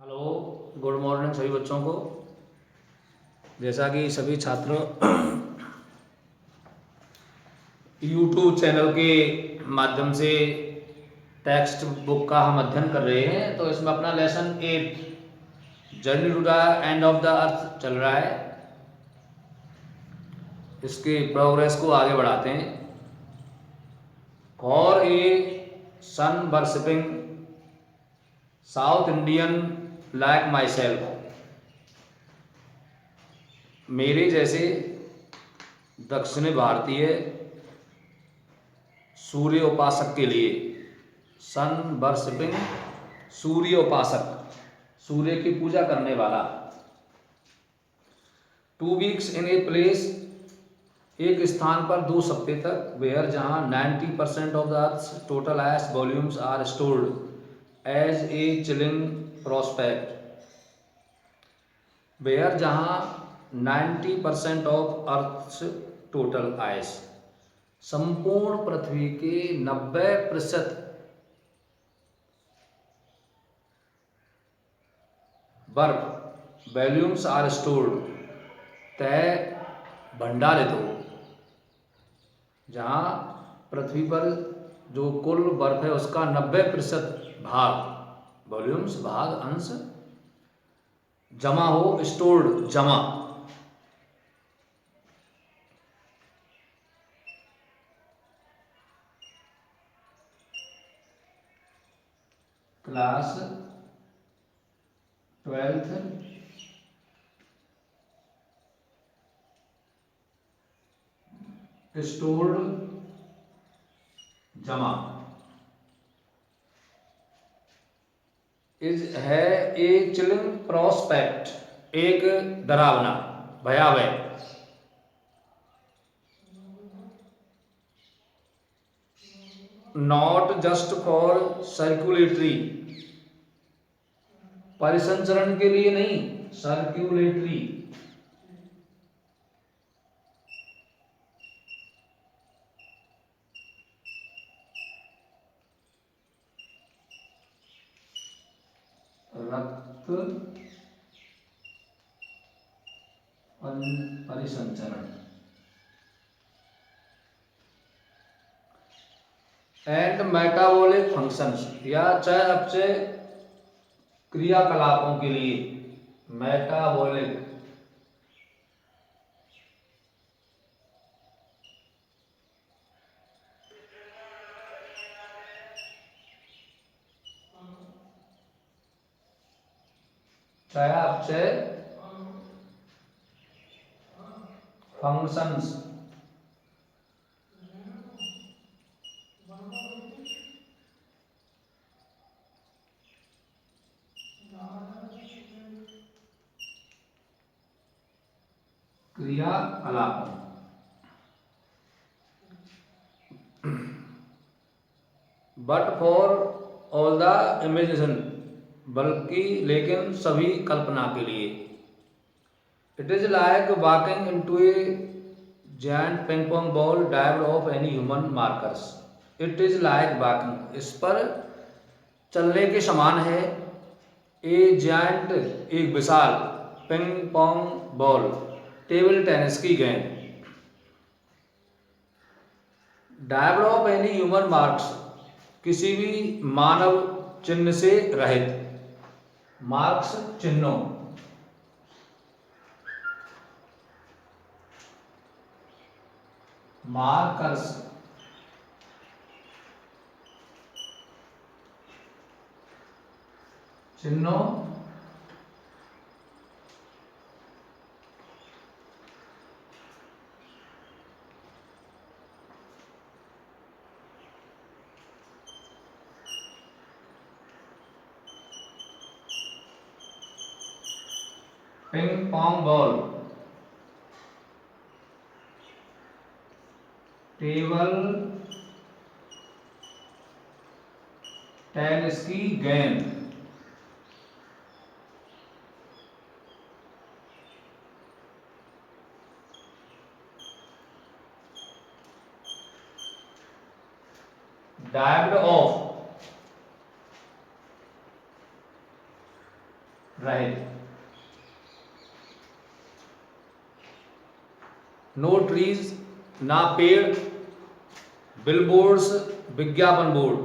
Hello, good morning सभी बच्चों को। जैसा कि सभी छात्रों यूट्यूब चैनल के माध्यम से टेक्स्ट बुक का हम अध्ययन कर रहे हैं, तो इसमें अपना lesson 8 journey to the end of the earth चल रहा है। इसके प्रोग्रेस को आगे बढ़ाते हैं। For a sun worshipping South Indian like myself, मेरे जैसे दक्षिणी भारतीय सूर्य उपासक के लिए, सन वर्शिपिंग सूर्य उपासक, सूर्य की पूजा करने वाला। 2 वीक्स इन ए प्लेस, एक स्थान पर 2 सप्ताह तक, वेयर जहाँ 90% of the earth total ice volumes are stored as a chilling prospect, where जहाँ 90% ऑफ अर्थ टोटल आइस, संपूर्ण पृथ्वी के 90% बर्फ, वॉल्यूम्स आर स्टोर्ड, तय भंडारित हो, जहाँ पृथ्वी पर जो कुल बर्फ है उसका 90% भाग, वॉल्यूम्स भाग अंश, जमा हो, स्टोर्ड जमा। क्लास 12th स्टोर्ड जमा इज है ए चिलिंग प्रोस्पेक्ट, एक डरावना भयावह, नॉट जस्ट फॉर सर्कुलेटरी, परिसंचरण के लिए नहीं, सर्कुलेटरी, रक्त परिसंचरण, एंड मेटाबॉलिक फंक्शंस, या चयापचय क्रियाकलापों के लिए, मेटाबॉलिक चयापचय फंक्शंस, क्रियाकलापों, but for all the imagination, बल्कि लेकिन सभी कल्पना के लिए। It is like walking into a giant ping pong ball dived off any human markers, it is like walking, इस पर चलने के समान है, ए जायंट एक विशाल, ping pong ball table tennis की गेंद, dived off any human marks किसी भी मानव चिन्ह से रहित, मार्क्स चिन्हों, मार्कर्स चिन्हों, ping pong ball table tennis की गेंद, डाइव्ड ऑफ रहित। नो ट्रीज, ना पेड़, बिलबोर्ड्स विज्ञापन बोर्ड,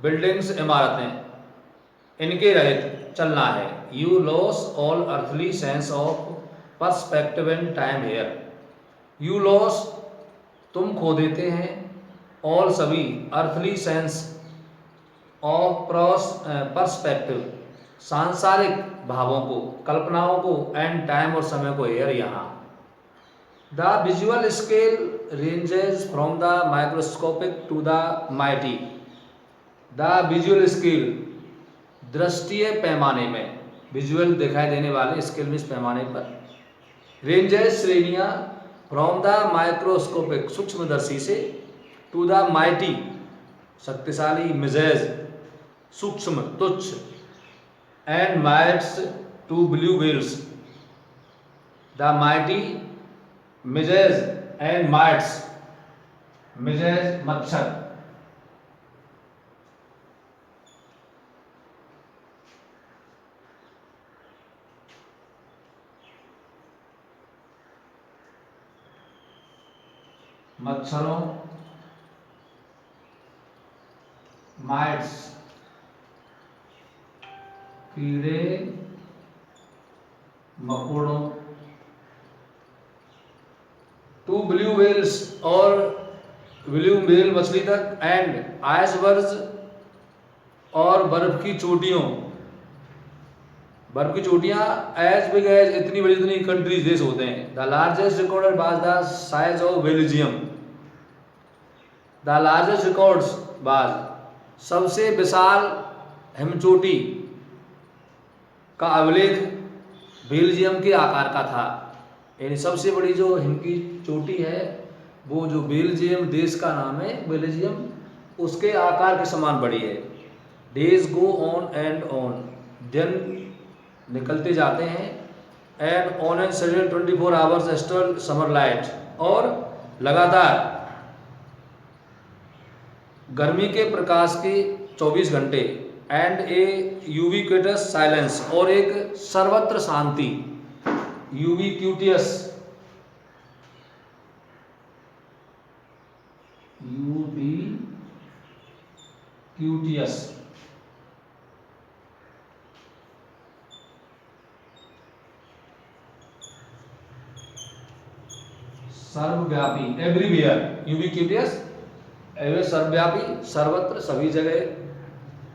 बिल्डिंग्स इमारतें, इनके रहित चलना है। You loss all earthly sense of perspective and time here. You loss, तुम खो देते हैं, ऑल सभी, अर्थली सेंस ऑफ पर्सपेक्टिव सांसारिक भावों को, कल्पनाओं को, एंड टाइम और समय को हेयर यहाँ। The visual scale ranges from the microscopic to the mighty. The visual scale दृष्टीय पैमाने में, विजुअल दिखाई देने वाले, स्केल में इस पैमाने पर, रेंजेस श्रेणियाँ, फ्रॉम द माइक्रोस्कोपिक सूक्ष्मदर्शी से, टू द माइटी शक्तिशाली, मिजेज सूक्ष्म तुच्छ, and mites to blue whales. The mighty midges and mites, midges मच्छर। मच्छरों, माइट्स कीड़े मकोड़ों, टू ब्लू व्हेल्स और ब्लू व्हेल मछली तक, एंड आइसबर्ग्स और बर्फ की चोटियों, बर्फ की चोटियां एज बिग एज, इतनी बड़ी इतनी कंट्रीज देश होते हैं। The largest recorded was the size of Belgium. The largest records बाज, सबसे विशाल हिमचोटी का अभिलेख बेल्जियम के आकार का था। यानी सबसे बड़ी जो हिम की चोटी है वो जो बेल्जियम देश का नाम है बेल्जियम, उसके आकार के समान बड़ी है। Days go on and on, दिन निकलते जाते हैं, and on and sudden 24 hours still summer light, और लगातार गर्मी के प्रकाश के 24 घंटे, एंड ए यूबिक्विटस साइलेंस, और एक सर्वत्र शांति, यूबिक्विटियस, यूबिक्विटियस, सर्वव्यापी, एवरीवेयर, यूबिक्विटियस सर्वव्यापी, सर्वत्र, सभी जगह,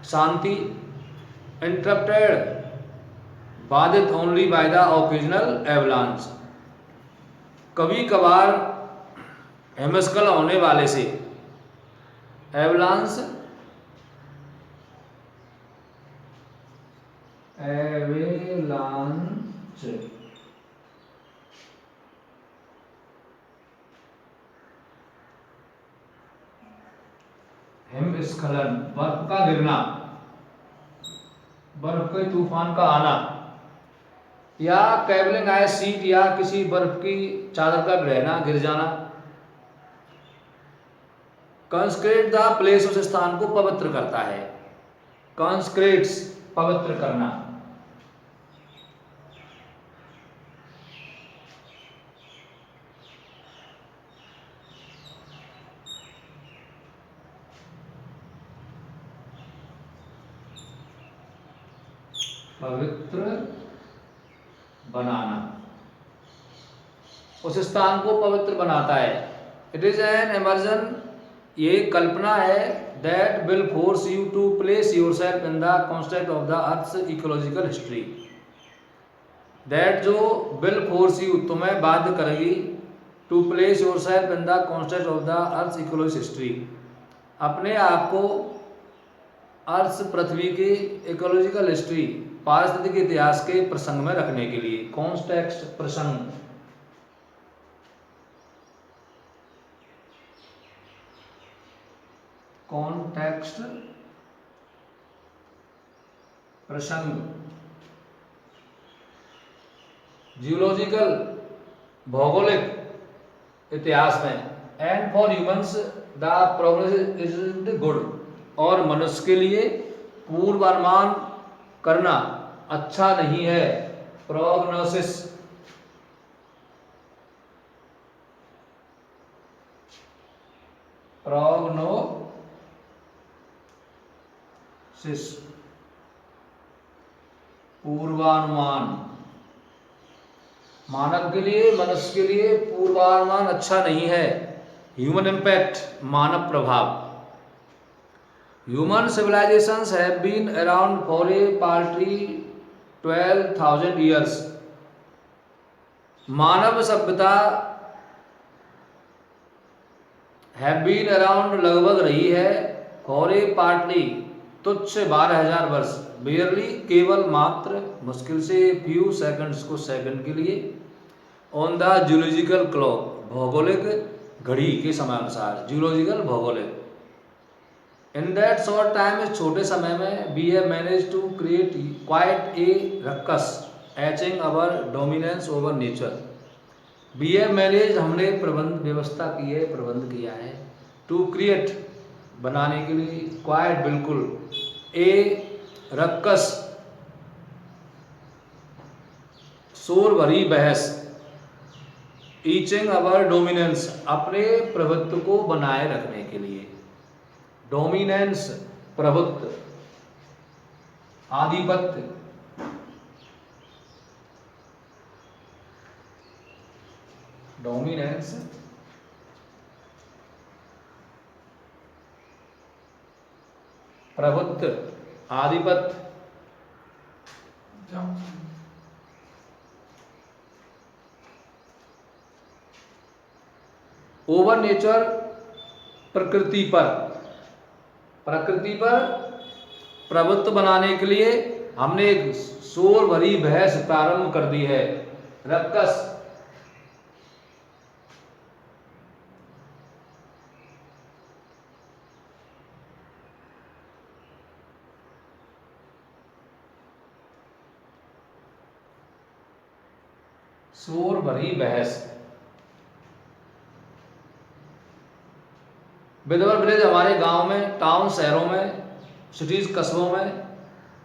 शांति, इंटरप्टेड, बाधित only by the occasional avalanche, कभी कभार हिमस्खलन होने वाले से, एवलांस, एवेलांच, हिमस्खलन, बर्फ का गिरना, बर्फ के तूफान का आना, या केवलिंग आइस शीट, या किसी बर्फ की चादर का गिरना, गिर जाना। कंसक्रेट द प्लेस, उस स्थान को पवित्र करता है। कंसक्रेट्स, पवित्र करना। पवित्र बनाना, उस स्थान को पवित्र बनाता है। इट इज एन इमर्जन, ये कल्पना है, that will force you to place yourself in the context of the earth's ecological history. That जो विल फोर्स यू, तुम्हें बाध्य करेगी, to place yourself in the context of the earth's ecological history, अपने आप को अर्थ पृथ्वी की इकोलॉजिकल हिस्ट्री, पारिस्थितिक इतिहास के प्रसंग में रखने के लिए। कॉन्टेक्स्ट, प्रसंग, कॉन्टेक्स्ट, प्रसंग, जियोलॉजिकल, भौगोलिक इतिहास में, and for humans the progress is good, और मनुष्य के लिए पूर्वानुमान करना अच्छा नहीं है। प्रोग्नोसिस, प्रोग्नोसिस पूर्वानुमान। मानव के लिए, मनुष्य के लिए पूर्वानुमान अच्छा नहीं है। ह्यूमन इम्पैक्ट, मानव प्रभाव। Human civilisations have been around for a paltry 12,000 years. मानव सभ्यता हैव बीन अराउंड लगभग रही है, फॉर ए पार्टली तुच्छ 12,000 वर्ष, बेयरली केवल मात्र, मुश्किल से, फ्यू सेकंड्स को सेकंड के लिए, ऑन द जूलॉजिकल क्लॉक भौगोलिक घड़ी के समय अनुसार, जूलॉजिकल भौगोलिक। इन दैट शॉर्ट टाइम, इस छोटे समय में, we have manage to create quite a ruckus etching our dominance over nature. We have manage, हमने प्रबंध व्यवस्था की है, प्रबंध किया है, टू क्रिएट बनाने के लिए, क्वाइट बिल्कुल, ए रक्कस शोर भरी बहस, ईचिंग अवर डोमिनेंस अपने प्रभुत्व को बनाए रखने के लिए, डोमिनेंस प्रभुत्व, आधिपत्य, डोमिनेंस प्रभुत्व, आधिपत्य, ओवर नेचर प्रकृति पर, प्रकृति पर प्रभुत्व बनाने के लिए हमने एक शोर भरी बहस प्रारंभ कर दी है। रक्कस, शोर भरी बहस। विधवा विलेज हमारे गांव में, टाउन शहरों में, सिटीज कस्बों में,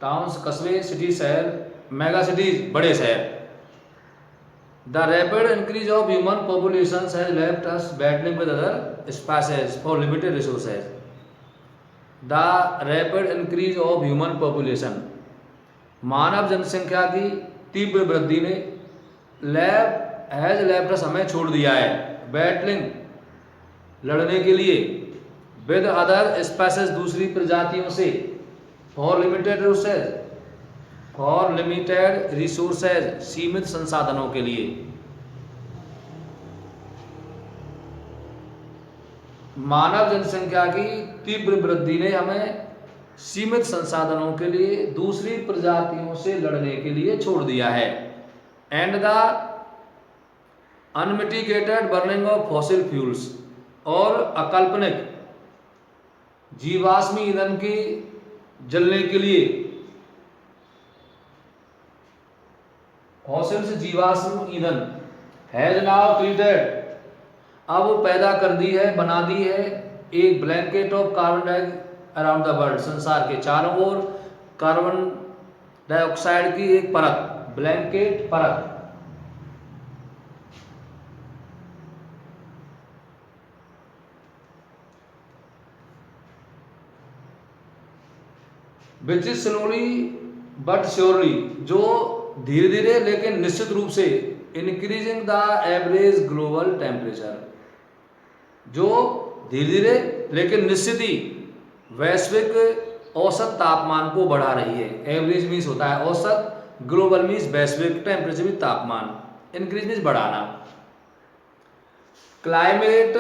टाउन्स कस्बे, सिटी शहर, मेगा सिटीज बड़े शहर। The rapid increase of human population has left us battling with other species for limited resources. The rapid increase of human population, मानव जनसंख्या की तीव्र वृद्धि ने हैज लेफ्ट अस हमें छोड़ दिया है, बैटलिंग लड़ने के लिए, विद अदर स्पेसीज दूसरी प्रजातियों से, for limited resources, for limited resources सीमित संसाधनों के लिए। मानव जनसंख्या की तीव्र वृद्धि ने हमें सीमित संसाधनों के लिए दूसरी प्रजातियों से लड़ने के लिए छोड़ दिया है। And the unmitigated burning of fossil fuels, और अकाल्पनिक जीवाश्मी ईंधन की जलने के लिए, फॉसिल्स जीवाश्म ईंधन, हैज नाउ क्रिएटेड अब पैदा कर दी है, बना दी है, एक blanket of carbon around the world, संसार के चारों ओर कार्बन डाइऑक्साइड की एक परत, ब्लैंकेट परत। Which is slowly but surely, जो धीरे धीरे लेकिन निश्चित रूप से, increasing the average global temperature, जो धीरे धीरे लेकिन निश्चित ही वैश्विक औसत तापमान को बढ़ा रही है। एवरेज मीन्स होता है औसत, ग्लोबल मीन्स वैश्विक, टेम्परेचर भी तापमान, इंक्रीज मीन्स बढ़ाना। Climate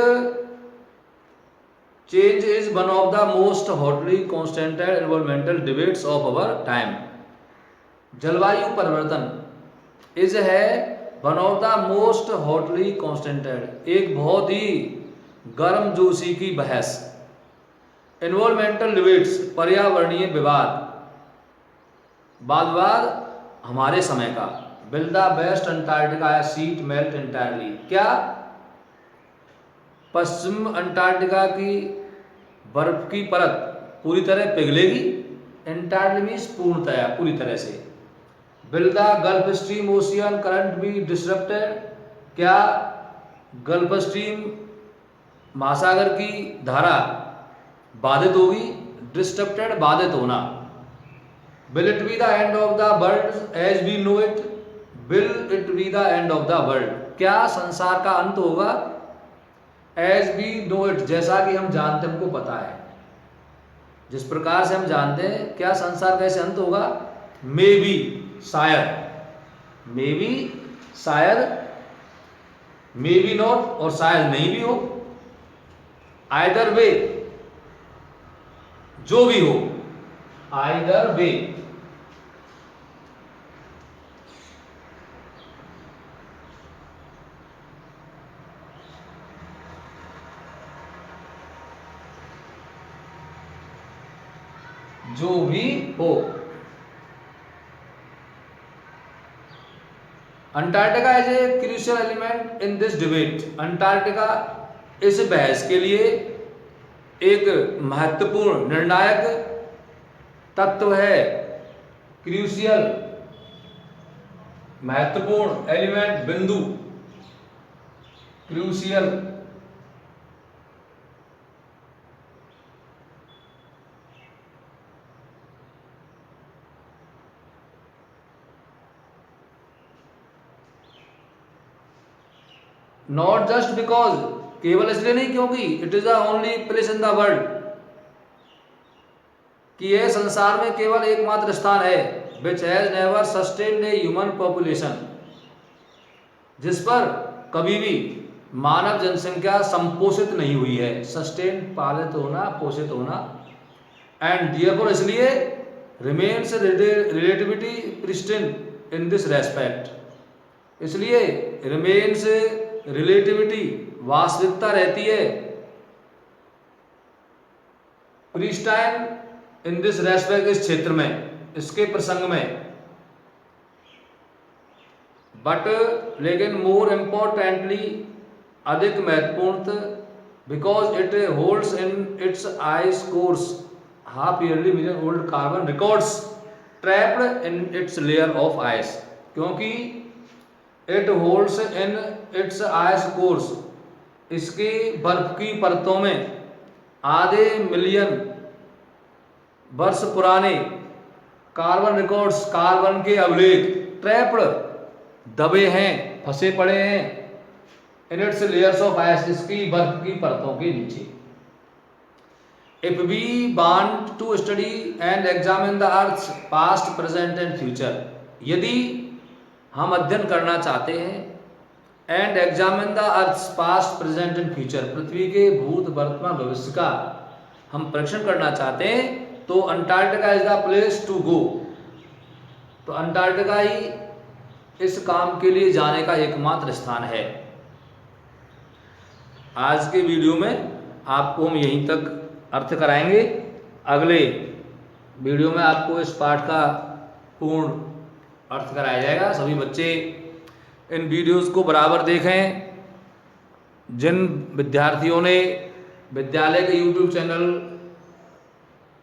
change is one of the most hotly कॉन्स्टेंटेड environmental debates of our time. जलवायु परिवर्तन इज है one of the most hotly कॉन्स्टेंटेड, एक बहुत ही गर्मजोशी की बहस, एनवायरमेंटल डिबेट्स पर्यावरणीय विवाद, वाद विवाद हमारे समय का। Will the West Antarctica sheet melt entirely, क्या पश्चिम अंटार्कटिका की बर्फ की परत पूरी तरह पिघलेगी? एंटायरली मीन्स पूर्णतया, पूरी तरह से। Will the Gulf Stream ocean current be disrupted, क्या गल्फ स्ट्रीम महासागर की धारा बाधित होगी, डिस्टर्बेड बाधित होना। Will it be the end of the world as we know it, will it be the end of the world, क्या संसार का अंत होगा, एज वी नो इट, जैसा कि हम जानते हैं, हमको पता है, जिस प्रकार से हम जानते हैं, क्या संसार कैसे अंत होगा, मे बी शायद, मे बी शायद, मे बी नॉट और शायद नहीं भी हो, आइदर वे जो भी हो, आइदर वे। जो भी हो। Antarctica is a crucial element in this debate, Antarctica इस बहस के लिए एक महत्वपूर्ण निर्णायक तत्व है, क्रूशियल महत्वपूर्ण एलिमेंट बिंदु, क्रूशियल नॉट जस्ट बिकॉज, केवल इसलिए नहीं क्योंकि it is the only place in the world, कि यह संसार में केवल एकमात्र स्थान है, which has never sustained a human population, जिस पर कभी भी मानव जनसंख्या संपोषित नहीं हुई है, सस्टेन पालित होना, पोषित होना, एंड देयरफॉर इसलिए remains relativity pristine in this respect, इसलिए रिमेन्स रिलेटिविटी वास्तविकता रहती है, प्रिस्टाइन इन दिस रेस्पेक्ट इस क्षेत्र में, इसके प्रसंग में, बट लेकिन मोर इम्पोर्टेंटली अधिक महत्वपूर्ण, because it holds in its ice cores half yearly million old carbon records trapped in its layer of ice, क्योंकि it holds in its ice cores, इसकी बर्फ की परतों में आधे मिलियन वर्ष पुराने कार्बन रिकॉर्ड्स, कार्बन के अभिलेख, ट्रैप्ड दबे हैं, फंसे पड़े हैं, in its layers of ice, इसकी बर्फ की परतों के नीचे। If we want to study and examine the earth past present and future, यदि हम अध्ययन करना चाहते हैं, and examine the earth past present and future, पृथ्वी के भूत वर्तमान भविष्य का हम परीक्षण करना चाहते हैं, तो Antarctica is the place to go, तो अंटार्कटिका ही इस काम के लिए जाने का एकमात्र स्थान है। आज के वीडियो में आपको हम यहीं तक अर्थ कराएंगे, अगले वीडियो में आपको इस पाठ का पूर्ण अर्थ कराया जाएगा। सभी बच्चे इन वीडियोस को बराबर देखें। जिन विद्यार्थियों ने विद्यालय के YouTube चैनल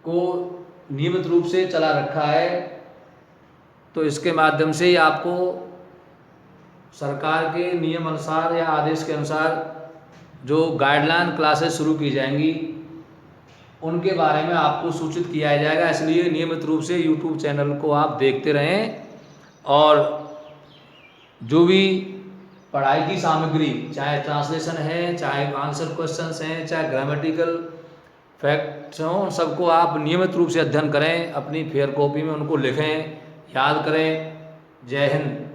को नियमित रूप से चला रखा है, तो इसके माध्यम से ही आपको सरकार के नियम अनुसार या आदेश के अनुसार जो गाइडलाइन क्लासेस शुरू की जाएंगी, उनके बारे में आपको सूचित किया जाएगा। इसलिए नियमित रूप से YouTube चैनल को आप देखते रहें, और जो भी पढ़ाई की सामग्री, चाहे ट्रांसलेशन है, चाहे आंसर क्वेश्चंस हैं, चाहे ग्रामेटिकल फैक्ट्स हों, सबको आप नियमित रूप से अध्ययन करें, अपनी फेयर कॉपी में उनको लिखें, याद करें। जय हिंद।